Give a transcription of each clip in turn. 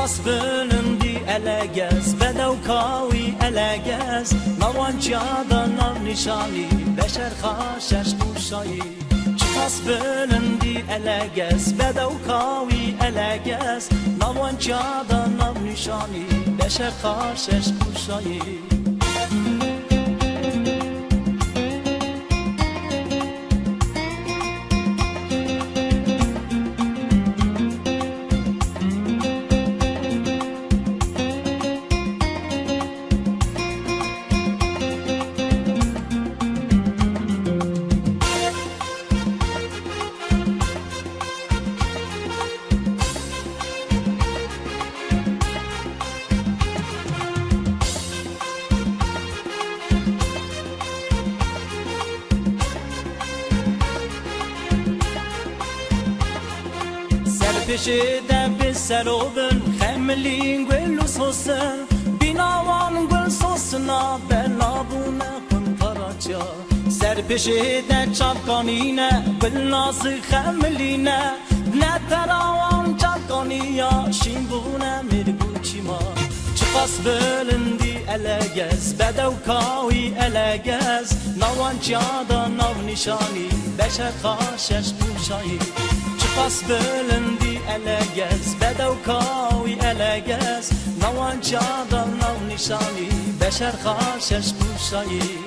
Çıkas bölündü elegez Bedevkavi elegez Navancada nav nişani Beşer haşeş kuşayı Çıkas bölündü elegez Bedevkavi elegez Navancada nav nişani Beşer haşeş kuşayı Serpeşede bir serobin Hemlin gül sosun Binavan gül sosuna Belabune kuntaraca Serpeşede çapkanine Bilnazı hemline Ne teravan çapkaniya Şimbune mirguçima Çıkas bölündü elegez Bedevkavi elegez Navancada nav nişani Beşer haşeş kuşayı Çıkas bölündü elegez Bedevkavi elegez Navancada nav nişani Beşer haşeş kuşayı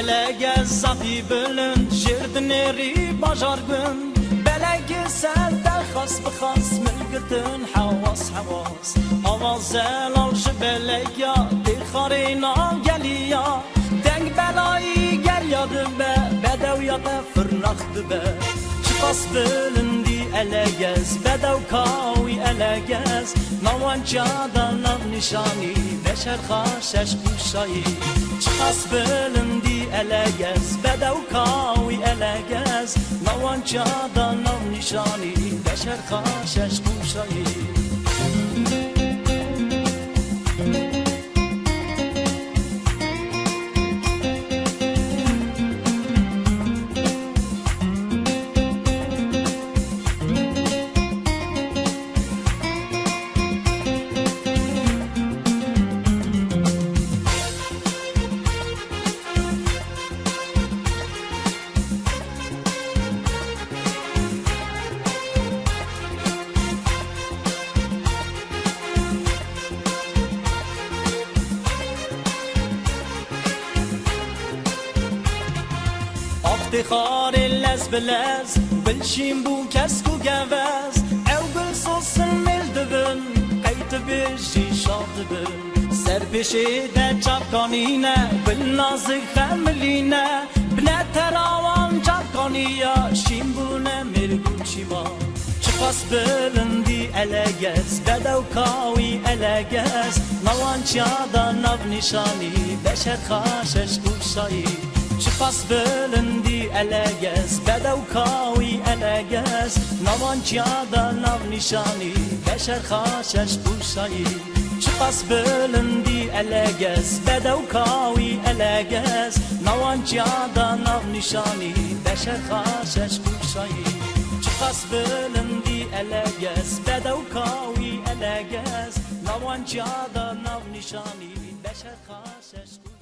Elegez zafi bölün Jirdineri bajargın Belegi selde khas bkhas Milgıtın havas havas Avazel alşı belegya Dikharina geliya Denk belayı gel yadı be Bedevyata fırnaktı be Çıkas bölündü elegez Bedevkavi elegez Navancada nav nişani Beşer haşeş kuşayı Çıkas bölündü elegez Bedevkavi elegez Navancada nav nişani Beşer haşeş kuşayı افتخار لز بلز بلشیم بو کسکو گوز او گل سوسن ملدبن قیت بشی شادبن سر پیشیده چپکانینه بلنازی خملینه بنه تراوان چپکانیه شیم بونه مرگوچی ما Çıkas bölündü elegez Bedevkavi elegez Navancada nav nişani Beşer haşeş kuşayı Çıkas bölündü elegez Bedevkavi elegez Navancada nav nişani Beşer haşeş kuşayı Çıkas bölündü elegez Bedevkavi elegez Navancada nav nişani Beşer haşeş kuşayı Çıkas bölündü elegez Bedevkavi elegez Navancada nav nişani Beşer haşeş kuşayı